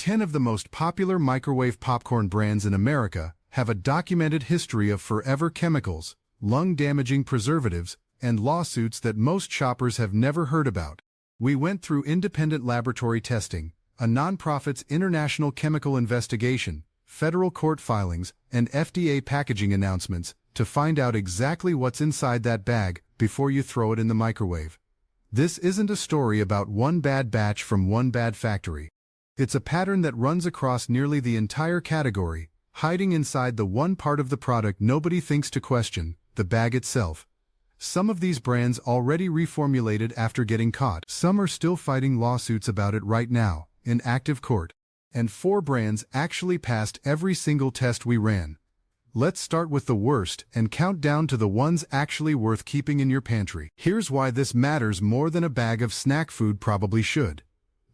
10 of the most popular microwave popcorn brands in America have a documented history of forever chemicals, lung-damaging preservatives, and lawsuits that most shoppers have never heard about. We went through independent laboratory testing, a nonprofit's international chemical investigation, federal court filings, and FDA packaging announcements to find out exactly what's inside that bag before you throw it in the microwave. This isn't a story about one bad batch from one bad factory. It's a pattern that runs across nearly the entire category, hiding inside the one part of the product nobody thinks to question, the bag itself. Some of these brands already reformulated after getting caught. Some are still fighting lawsuits about it right now, in active court. And 4 brands actually passed every single test we ran. Let's start with the worst and count down to the ones actually worth keeping in your pantry. Here's why this matters more than a bag of snack food probably should.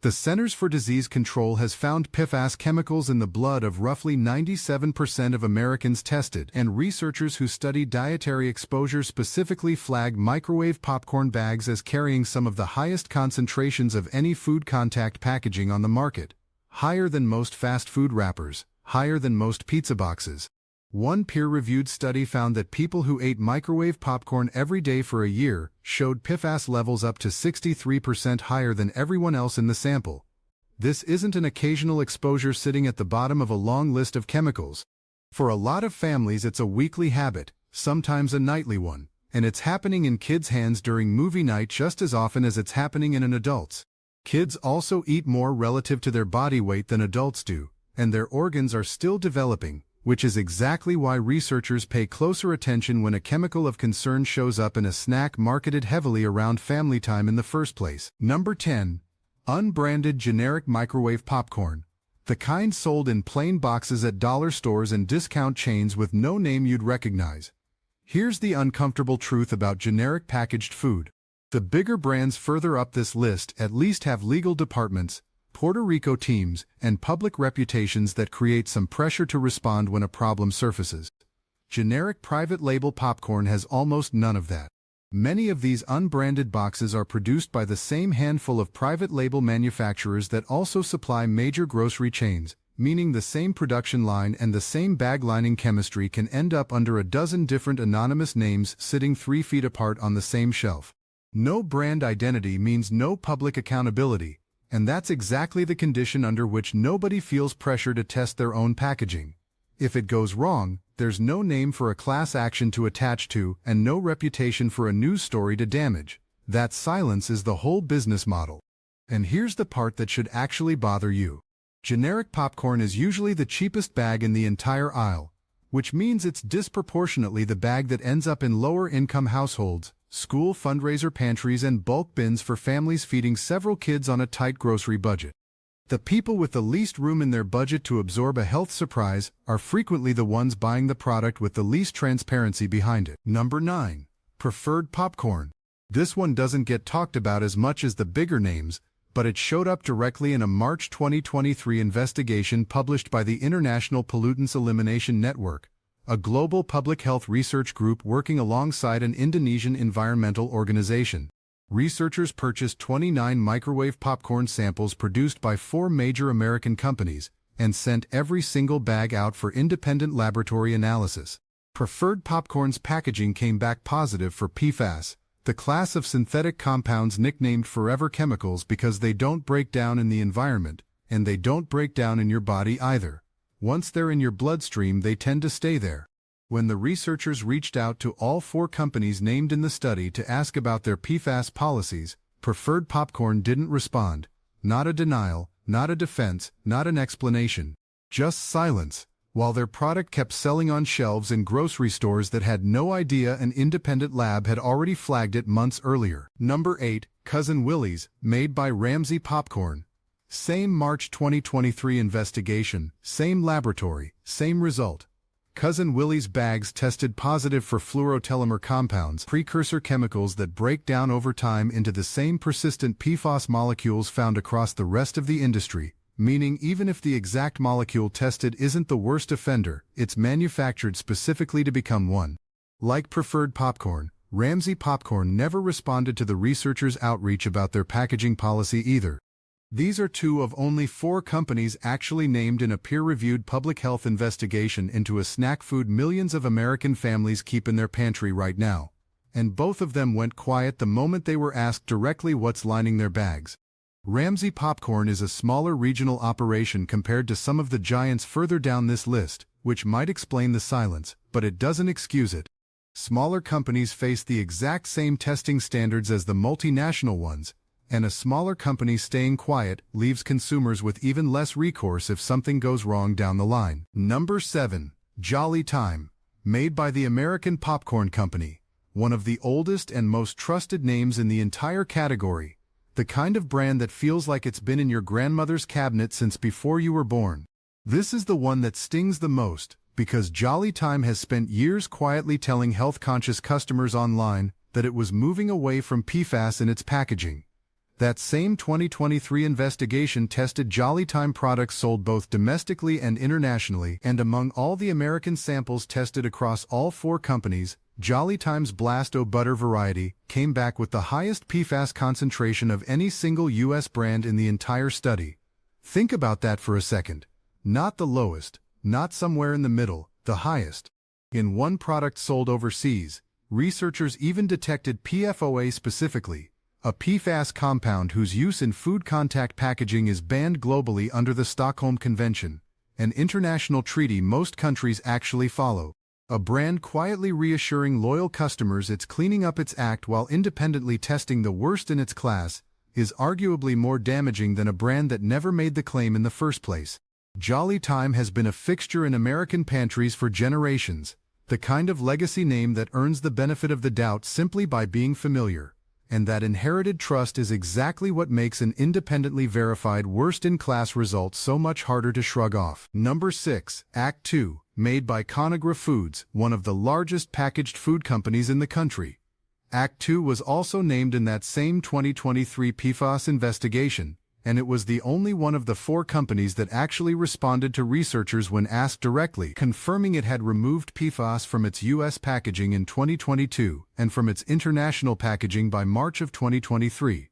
The Centers for Disease Control has found PFAS chemicals in the blood of roughly 97% of Americans tested, and researchers who study dietary exposure specifically flag microwave popcorn bags as carrying some of the highest concentrations of any food contact packaging on the market. Higher than most fast food wrappers, higher than most pizza boxes. One peer-reviewed study found that people who ate microwave popcorn every day for a year showed PFAS levels up to 63% higher than everyone else in the sample. This isn't an occasional exposure sitting at the bottom of a long list of chemicals. For a lot of families, it's a weekly habit, sometimes a nightly one, and it's happening in kids' hands during movie night just as often as it's happening in an adult's. Kids also eat more relative to their body weight than adults do, and their organs are still developing, which is exactly why researchers pay closer attention when a chemical of concern shows up in a snack marketed heavily around family time in the first place. Number 10. Unbranded generic microwave popcorn. The kind sold in plain boxes at dollar stores and discount chains with no name you'd recognize. Here's the uncomfortable truth about generic packaged food. The bigger brands further up this list at least have legal departments, Puerto Rico teams, and public reputations that create some pressure to respond when a problem surfaces. Generic private label popcorn has almost none of that. Many of these unbranded boxes are produced by the same handful of private label manufacturers that also supply major grocery chains, meaning the same production line and the same bag lining chemistry can end up under a dozen different anonymous names sitting 3 feet apart on the same shelf. No brand identity means no public accountability. And that's exactly the condition under which nobody feels pressure to test their own packaging. If it goes wrong, there's no name for a class action to attach to and no reputation for a news story to damage. That silence is the whole business model. And here's the part that should actually bother you. Generic popcorn is usually the cheapest bag in the entire aisle, which means it's disproportionately the bag that ends up in lower-income households, school fundraiser pantries, and bulk bins for families feeding several kids on a tight grocery budget. The people with the least room in their budget to absorb a health surprise are frequently the ones buying the product with the least transparency behind it. Number 9. Preferred popcorn. This one doesn't get talked about as much as the bigger names, but it showed up directly in a March 2023 investigation published by the International Pollutants Elimination Network, a global public health research group working alongside an Indonesian environmental organization. Researchers purchased 29 microwave popcorn samples produced by 4 major American companies and sent every single bag out for independent laboratory analysis. Preferred popcorn's packaging came back positive for PFAS, the class of synthetic compounds nicknamed forever chemicals because they don't break down in the environment, and they don't break down in your body either. Once they're in your bloodstream, they tend to stay there. When the researchers reached out to all 4 companies named in the study to ask about their PFAS policies, Preferred Popcorn didn't respond. Not a denial, not a defense, not an explanation. Just silence, while their product kept selling on shelves in grocery stores that had no idea an independent lab had already flagged it months earlier. Number 8. Cousin Willie's, made by Ramsay Popcorn. Same March 2023 investigation, same laboratory, same result. Cousin Willie's bags tested positive for fluorotelmer compounds, precursor chemicals that break down over time into the same persistent PFAS molecules found across the rest of the industry, meaning even if the exact molecule tested isn't the worst offender, it's manufactured specifically to become one. Like Preferred Popcorn, Ramsay Popcorn never responded to the researchers' outreach about their packaging policy either. These are two of only 4 companies actually named in a peer-reviewed public health investigation into a snack food millions of American families keep in their pantry right now. And both of them went quiet the moment they were asked directly what's lining their bags. Ramsay Popcorn is a smaller regional operation compared to some of the giants further down this list, which might explain the silence, but it doesn't excuse it. Smaller companies face the exact same testing standards as the multinational ones, and a smaller company staying quiet leaves consumers with even less recourse if something goes wrong down the line. Number 7. Jolly Time. Made by the American Popcorn Company, one of the oldest and most trusted names in the entire category. The kind of brand that feels like it's been in your grandmother's cabinet since before you were born. This is the one that stings the most, because Jolly Time has spent years quietly telling health-conscious customers online that it was moving away from PFAS in its packaging. That same 2023 investigation tested Jolly Time products sold both domestically and internationally, and among all the American samples tested across all 4 companies, Jolly Time's Blast-O Butter variety came back with the highest PFAS concentration of any single U.S. brand in the entire study. Think about that for a second. Not the lowest, not somewhere in the middle, the highest. In one product sold overseas, researchers even detected PFOA specifically, a PFAS compound whose use in food contact packaging is banned globally under the Stockholm Convention, an international treaty most countries actually follow. A brand quietly reassuring loyal customers it's cleaning up its act while independently testing the worst in its class is arguably more damaging than a brand that never made the claim in the first place. Jolly Time has been a fixture in American pantries for generations, the kind of legacy name that earns the benefit of the doubt simply by being familiar. And that inherited trust is exactly what makes an independently verified worst-in-class result so much harder to shrug off. Number 6. Act 2, made by Conagra Foods, one of the largest packaged food companies in the country. Act 2 was also named in that same 2023 PFAS investigation, and it was the only one of the 4 companies that actually responded to researchers when asked directly, confirming it had removed PFAS from its U.S. packaging in 2022 and from its international packaging by March of 2023.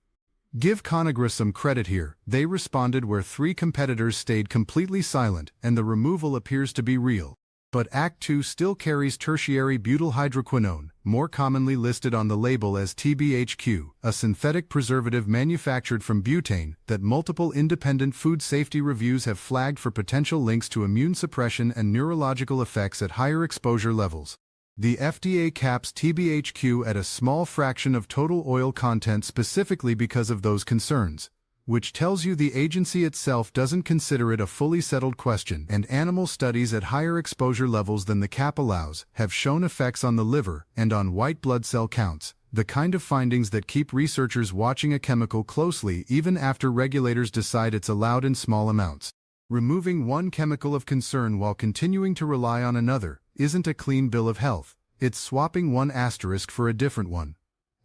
Give Conagra some credit here. They responded where 3 competitors stayed completely silent, and the removal appears to be real. But Act 2 still carries tertiary butyl hydroquinone, more commonly listed on the label as TBHQ, a synthetic preservative manufactured from butane that multiple independent food safety reviews have flagged for potential links to immune suppression and neurological effects at higher exposure levels. The FDA caps TBHQ at a small fraction of total oil content specifically because of those concerns, which tells you the agency itself doesn't consider it a fully settled question, and animal studies at higher exposure levels than the cap allows have shown effects on the liver and on white blood cell counts, the kind of findings that keep researchers watching a chemical closely even after regulators decide it's allowed in small amounts. Removing one chemical of concern while continuing to rely on another isn't a clean bill of health, it's swapping one asterisk for a different one.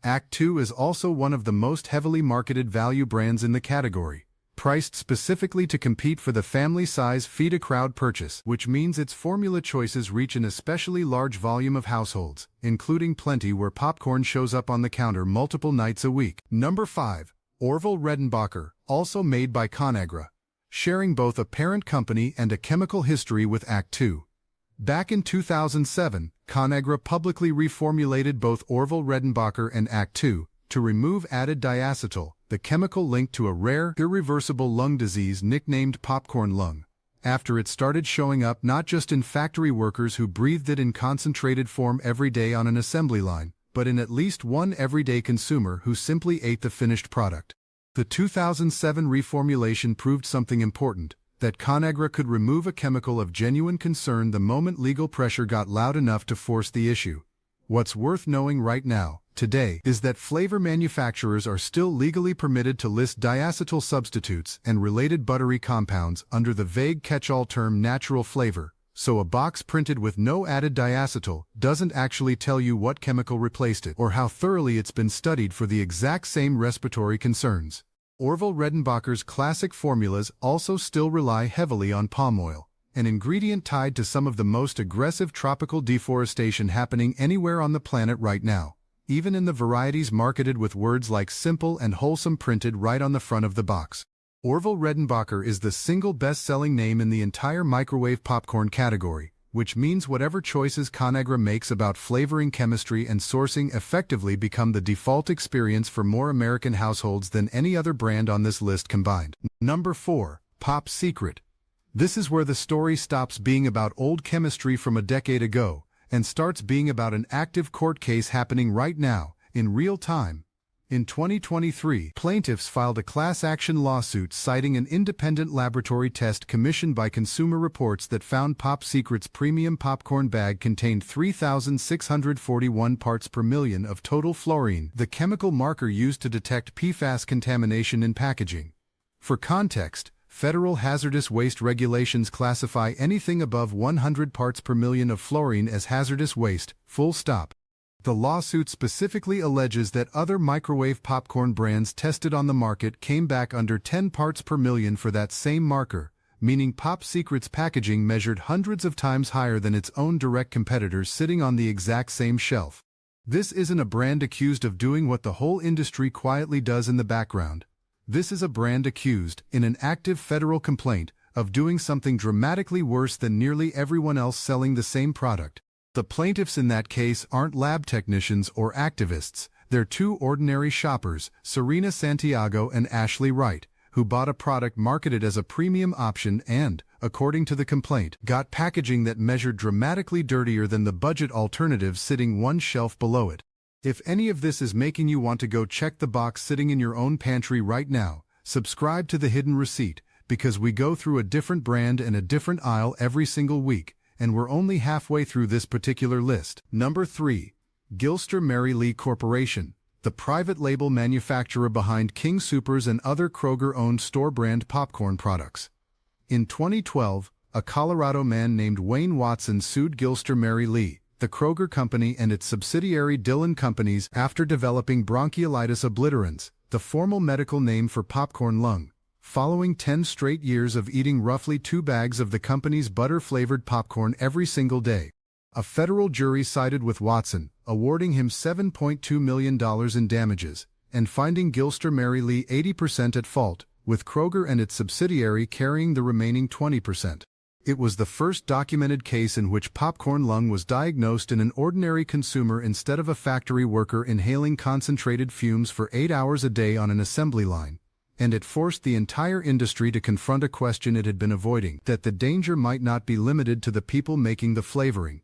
Act 2 is also one of the most heavily marketed value brands in the category, priced specifically to compete for the family-size feed-a-crowd purchase, which means its formula choices reach an especially large volume of households, including plenty where popcorn shows up on the counter multiple nights a week. Number 5. Orville Redenbacher, also made by Conagra, sharing both a parent company and a chemical history with Act 2. Back in 2007, Conagra publicly reformulated both Orville Redenbacher and Act 2 to remove added diacetyl, the chemical linked to a rare, irreversible lung disease nicknamed popcorn lung, after it started showing up not just in factory workers who breathed it in concentrated form every day on an assembly line, but in at least one everyday consumer who simply ate the finished product. The 2007 reformulation proved something important, that Conagra could remove a chemical of genuine concern the moment legal pressure got loud enough to force the issue. What's worth knowing right now, today, is that flavor manufacturers are still legally permitted to list diacetyl substitutes and related buttery compounds under the vague catch-all term natural flavor, so a box printed with no added diacetyl doesn't actually tell you what chemical replaced it or how thoroughly it's been studied for the exact same respiratory concerns. Orville Redenbacher's classic formulas also still rely heavily on palm oil, an ingredient tied to some of the most aggressive tropical deforestation happening anywhere on the planet right now, even in the varieties marketed with words like simple and wholesome printed right on the front of the box. Orville Redenbacher is the single best-selling name in the entire microwave popcorn category, which means whatever choices Conagra makes about flavoring, chemistry, and sourcing effectively become the default experience for more American households than any other brand on this list combined. Number 4. Pop Secret. This is where the story stops being about old chemistry from a decade ago and starts being about an active court case happening right now, in real time. In 2023, plaintiffs filed a class action lawsuit citing an independent laboratory test commissioned by Consumer Reports that found Pop Secret's premium popcorn bag contained 3,641 parts per million of total fluorine, the chemical marker used to detect PFAS contamination in packaging. For context, federal hazardous waste regulations classify anything above 100 parts per million of fluorine as hazardous waste, full stop. The lawsuit specifically alleges that other microwave popcorn brands tested on the market came back under 10 parts per million for that same marker, meaning Pop Secret's packaging measured hundreds of times higher than its own direct competitors sitting on the exact same shelf. This isn't a brand accused of doing what the whole industry quietly does in the background. This is a brand accused, in an active federal complaint, of doing something dramatically worse than nearly everyone else selling the same product. The plaintiffs in that case aren't lab technicians or activists, they're two ordinary shoppers, Serena Santiago and Ashley Wright, who bought a product marketed as a premium option and, according to the complaint, got packaging that measured dramatically dirtier than the budget alternatives sitting one shelf below it. If any of this is making you want to go check the box sitting in your own pantry right now, subscribe to The Hidden Receipt, because we go through a different brand and a different aisle every single week, and we're only halfway through this particular list. Number 3. Gilster Mary Lee Corporation, the private label manufacturer behind King Soopers and other Kroger-owned store-brand popcorn products. In 2012, a Colorado man named Wayne Watson sued Gilster Mary Lee, the Kroger company and its subsidiary Dillon Companies after developing bronchiolitis obliterans, the formal medical name for popcorn lung, following 10 straight years of eating roughly 2 bags of the company's butter-flavored popcorn every single day. A federal jury sided with Watson, awarding him $7.2 million in damages, and finding Gilster Mary Lee 80% at fault, with Kroger and its subsidiary carrying the remaining 20%. It was the first documented case in which popcorn lung was diagnosed in an ordinary consumer instead of a factory worker inhaling concentrated fumes for 8 hours a day on an assembly line. And it forced the entire industry to confront a question it had been avoiding, that the danger might not be limited to the people making the flavoring.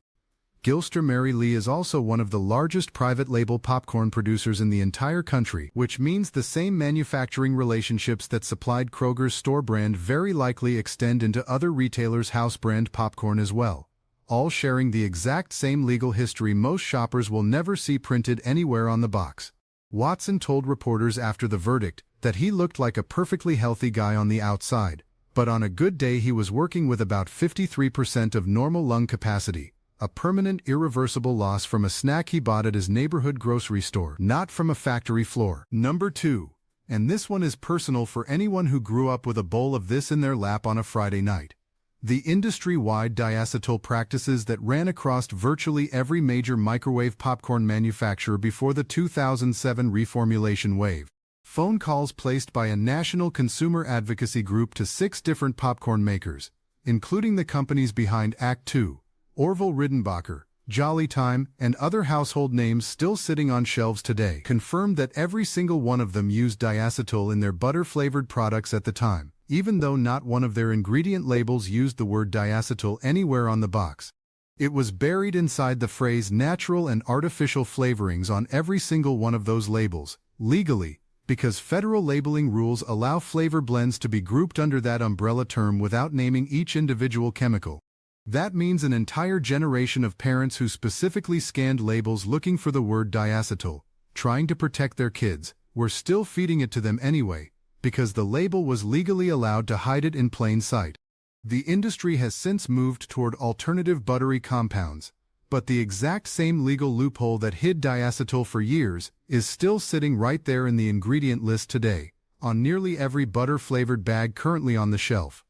Gilster Mary Lee is also one of the largest private label popcorn producers in the entire country, which means the same manufacturing relationships that supplied Kroger's store brand very likely extend into other retailers' house brand popcorn as well, all sharing the exact same legal history most shoppers will never see printed anywhere on the box. Watson told reporters after the verdict that he looked like a perfectly healthy guy on the outside, but on a good day he was working with about 53% of normal lung capacity, a permanent irreversible loss from a snack he bought at his neighborhood grocery store, not from a factory floor. Number 2. And this one is personal for anyone who grew up with a bowl of this in their lap on a Friday night. The industry-wide diacetyl practices that ran across virtually every major microwave popcorn manufacturer before the 2007 reformulation wave. Phone calls placed by a national consumer advocacy group to 6 different popcorn makers, including the companies behind Act 2, Orville Redenbacher, Jolly Time, and other household names still sitting on shelves today, confirmed that every single one of them used diacetyl in their butter-flavored products at the time, even though not one of their ingredient labels used the word diacetyl anywhere on the box. It was buried inside the phrase natural and artificial flavorings on every single one of those labels, legally, because federal labeling rules allow flavor blends to be grouped under that umbrella term without naming each individual chemical. That means an entire generation of parents who specifically scanned labels looking for the word diacetyl, trying to protect their kids, were still feeding it to them anyway, because the label was legally allowed to hide it in plain sight. The industry has since moved toward alternative buttery compounds, but the exact same legal loophole that hid diacetyl for years is still sitting right there in the ingredient list today, on nearly every butter-flavored bag currently on the shelf.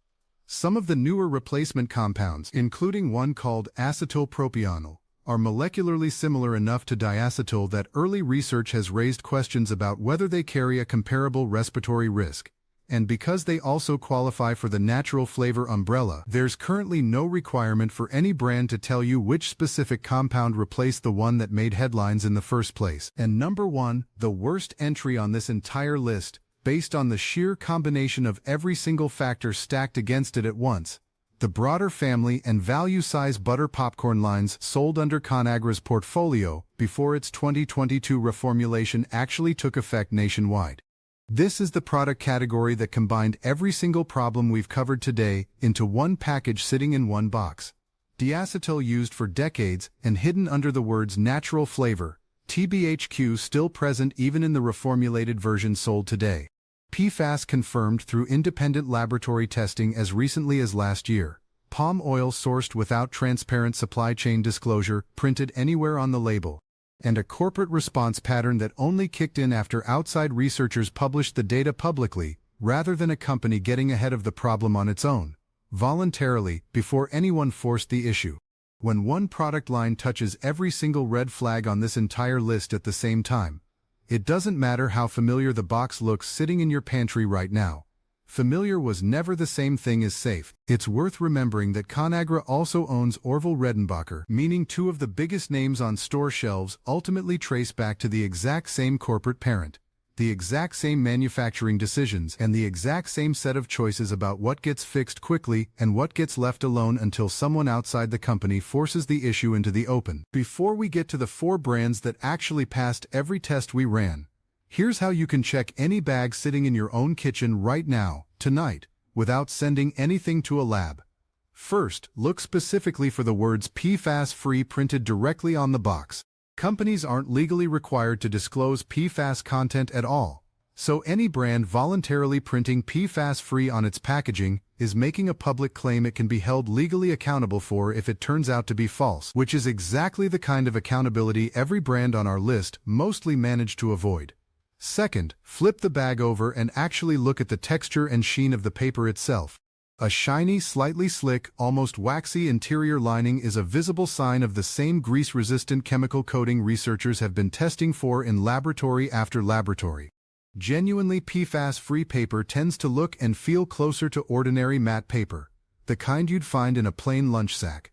Some of the newer replacement compounds, including one called acetylpropionyl, are molecularly similar enough to diacetyl that early research has raised questions about whether they carry a comparable respiratory risk, and because they also qualify for the natural flavor umbrella, there's currently no requirement for any brand to tell you which specific compound replaced the one that made headlines in the first place. And number 1, the worst entry on this entire list, based on the sheer combination of every single factor stacked against it at once. The broader family and value-size butter popcorn lines sold under Conagra's portfolio before its 2022 reformulation actually took effect nationwide. This is the product category that combined every single problem we've covered today into one package sitting in one box. Diacetyl used for decades and hidden under the words natural flavor, TBHQ still present even in the reformulated version sold today. PFAS confirmed through independent laboratory testing as recently as last year. Palm oil sourced without transparent supply chain disclosure printed anywhere on the label. And a corporate response pattern that only kicked in after outside researchers published the data publicly, rather than a company getting ahead of the problem on its own, voluntarily, before anyone forced the issue. When one product line touches every single red flag on this entire list at the same time, it doesn't matter how familiar the box looks sitting in your pantry right now. Familiar was never the same thing as safe. It's worth remembering that Conagra also owns Orville Redenbacher, meaning two of the biggest names on store shelves ultimately trace back to the exact same corporate parent, the exact same manufacturing decisions, and the exact same set of choices about what gets fixed quickly and what gets left alone until someone outside the company forces the issue into the open. Before we get to the 4 brands that actually passed every test we ran, here's how you can check any bag sitting in your own kitchen right now, tonight, without sending anything to a lab. First, look specifically for the words PFAS-free printed directly on the box. Companies aren't legally required to disclose PFAS content at all, so any brand voluntarily printing PFAS-free on its packaging is making a public claim it can be held legally accountable for if it turns out to be false, which is exactly the kind of accountability every brand on our list mostly managed to avoid. Second, flip the bag over and actually look at the texture and sheen of the paper itself. A shiny, slightly slick, almost waxy interior lining is a visible sign of the same grease-resistant chemical coating researchers have been testing for in laboratory after laboratory. Genuinely PFAS-free paper tends to look and feel closer to ordinary matte paper, the kind you'd find in a plain lunch sack.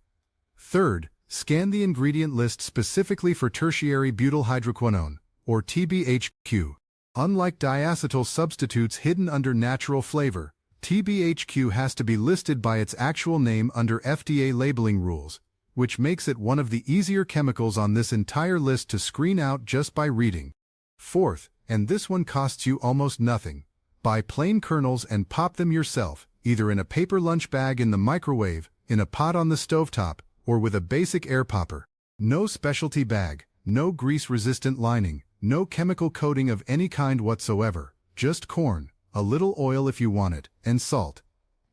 Third, scan the ingredient list specifically for tertiary butyl hydroquinone, or TBHQ. Unlike diacetyl substitutes hidden under natural flavor, TBHQ has to be listed by its actual name under FDA labeling rules, which makes it one of the easier chemicals on this entire list to screen out just by reading. Fourth, and this one costs you almost nothing, buy plain kernels and pop them yourself, either in a paper lunch bag in the microwave, in a pot on the stovetop, or with a basic air popper. No specialty bag, no grease-resistant lining, no chemical coating of any kind whatsoever, just corn, a little oil if you want it, and salt.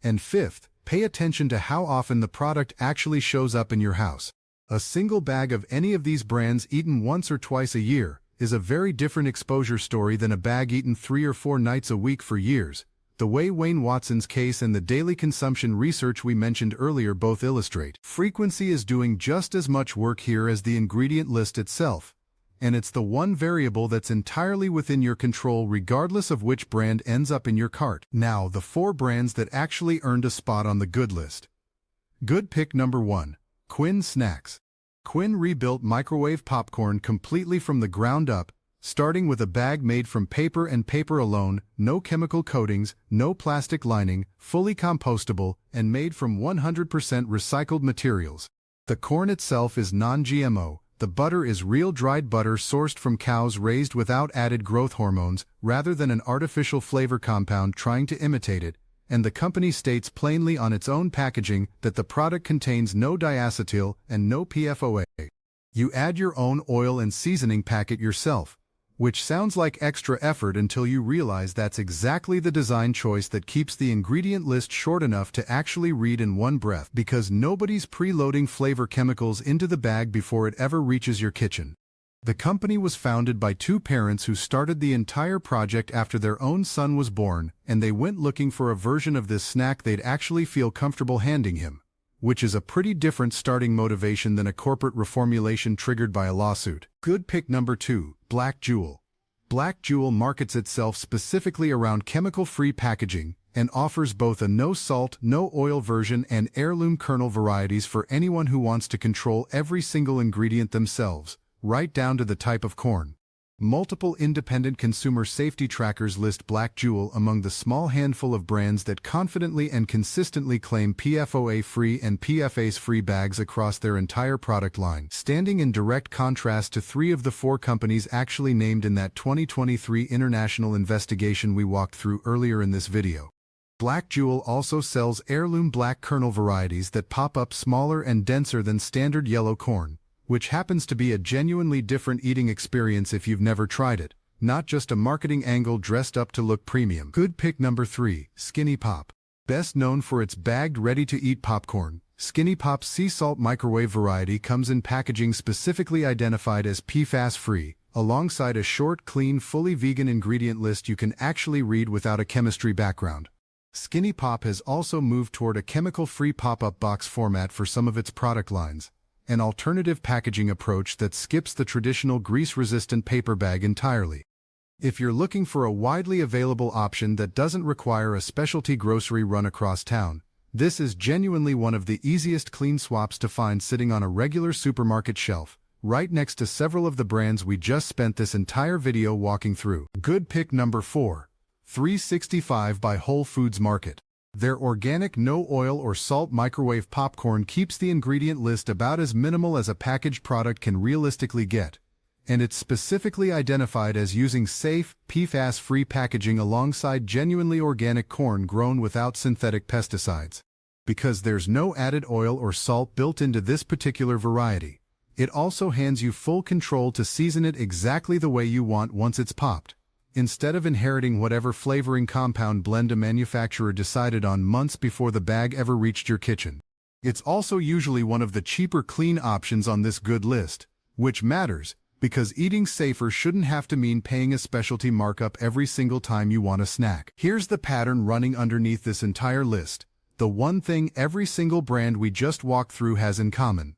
And fifth, pay attention to how often the product actually shows up in your house. A single bag of any of these brands eaten once or twice a year is a very different exposure story than a bag eaten 3 or 4 nights a week for years, the way Wayne Watson's case and the daily consumption research we mentioned earlier both illustrate. Frequency is doing just as much work here as the ingredient list itself, and it's the one variable that's entirely within your control regardless of which brand ends up in your cart. Now, the 4 brands that actually earned a spot on the good list. Good pick number 1. Quinn Snacks. Quinn rebuilt microwave popcorn completely from the ground up, starting with a bag made from paper and paper alone, no chemical coatings, no plastic lining, fully compostable, and made from 100% recycled materials. The corn itself is non-GMO. The butter is real dried butter sourced from cows raised without added growth hormones, rather than an artificial flavor compound trying to imitate it, and the company states plainly on its own packaging that the product contains no diacetyl and no PFOA. You add your own oil and seasoning packet yourself, which sounds like extra effort until you realize that's exactly the design choice that keeps the ingredient list short enough to actually read in one breath, because nobody's preloading flavor chemicals into the bag before it ever reaches your kitchen. The company was founded by 2 parents who started the entire project after their own son was born, and they went looking for a version of this snack they'd actually feel comfortable handing him, which is a pretty different starting motivation than a corporate reformulation triggered by a lawsuit. Good pick number 2, Black Jewel. Black Jewel markets itself specifically around chemical-free packaging and offers both a no-salt, no-oil version and heirloom kernel varieties for anyone who wants to control every single ingredient themselves, right down to the type of corn. Multiple independent consumer safety trackers list Black Jewel among the small handful of brands that confidently and consistently claim PFOA-free and PFAS-free bags across their entire product line, standing in direct contrast to 3 of the 4 companies actually named in that 2023 international investigation we walked through earlier in this video. Black Jewel also sells heirloom black kernel varieties that pop up smaller and denser than standard yellow corn, which happens to be a genuinely different eating experience if you've never tried it, not just a marketing angle dressed up to look premium. Good pick number 3, Skinny Pop. Best known for its bagged ready-to-eat popcorn, Skinny Pop's sea salt microwave variety comes in packaging specifically identified as PFAS-free, alongside a short, clean, fully vegan ingredient list you can actually read without a chemistry background. Skinny Pop has also moved toward a chemical-free pop-up box format for some of its product lines, an alternative packaging approach that skips the traditional grease-resistant paper bag entirely. If you're looking for a widely available option that doesn't require a specialty grocery run across town, this is genuinely one of the easiest clean swaps to find sitting on a regular supermarket shelf, right next to several of the brands we just spent this entire video walking through. Good pick number 4, 365 by Whole Foods Market. Their organic no-oil or salt microwave popcorn keeps the ingredient list about as minimal as a packaged product can realistically get, and it's specifically identified as using safe, PFAS-free packaging alongside genuinely organic corn grown without synthetic pesticides. Because there's no added oil or salt built into this particular variety, it also hands you full control to season it exactly the way you want once it's popped, instead of inheriting whatever flavoring compound blend a manufacturer decided on months before the bag ever reached your kitchen. It's also usually one of the cheaper clean options on this good list, which matters, because eating safer shouldn't have to mean paying a specialty markup every single time you want a snack. Here's the pattern running underneath this entire list, the one thing every single brand we just walked through has in common.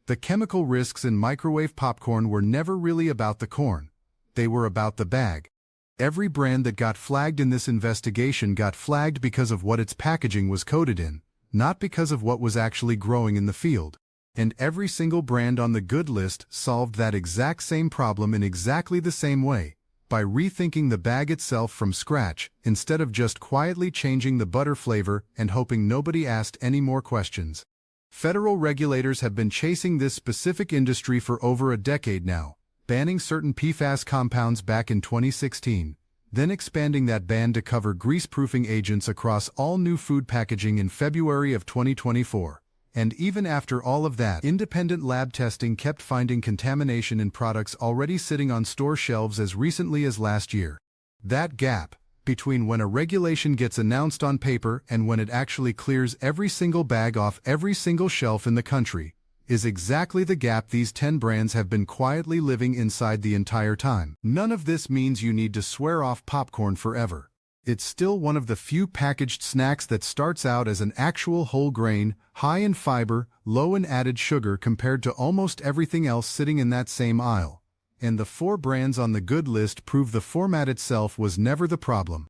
The chemical risks in microwave popcorn were never really about the corn. They were about the bag. Every brand that got flagged in this investigation got flagged because of what its packaging was coated in, not because of what was actually growing in the field. And every single brand on the good list solved that exact same problem in exactly the same way, by rethinking the bag itself from scratch, instead of just quietly changing the butter flavor and hoping nobody asked any more questions. Federal regulators have been chasing this specific industry for over a decade now, banning certain PFAS compounds back in 2016, then expanding that ban to cover grease-proofing agents across all new food packaging in February of 2024. And even after all of that, independent lab testing kept finding contamination in products already sitting on store shelves as recently as last year. That gap, between when a regulation gets announced on paper and when it actually clears every single bag off every single shelf in the country, is exactly the gap these 10 brands have been quietly living inside the entire time. None of this means you need to swear off popcorn forever. It's still one of the few packaged snacks that starts out as an actual whole grain, high in fiber, low in added sugar compared to almost everything else sitting in that same aisle. And the 4 brands on the good list prove the format itself was never the problem.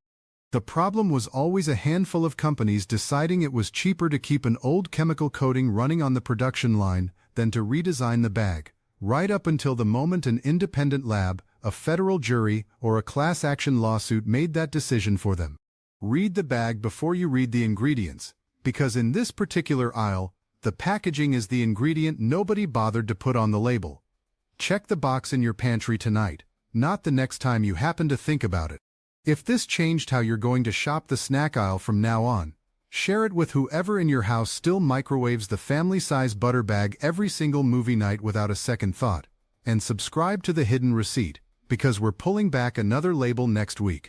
The problem was always a handful of companies deciding it was cheaper to keep an old chemical coating running on the production line than to redesign the bag, right up until the moment an independent lab, a federal jury, or a class action lawsuit made that decision for them. Read the bag before you read the ingredients, because in this particular aisle, the packaging is the ingredient nobody bothered to put on the label. Check the box in your pantry tonight, not the next time you happen to think about it. If this changed how you're going to shop the snack aisle from now on, share it with whoever in your house still microwaves the family-size butter bag every single movie night without a second thought, and subscribe to The Hidden Receipt, because we're pulling back another label next week.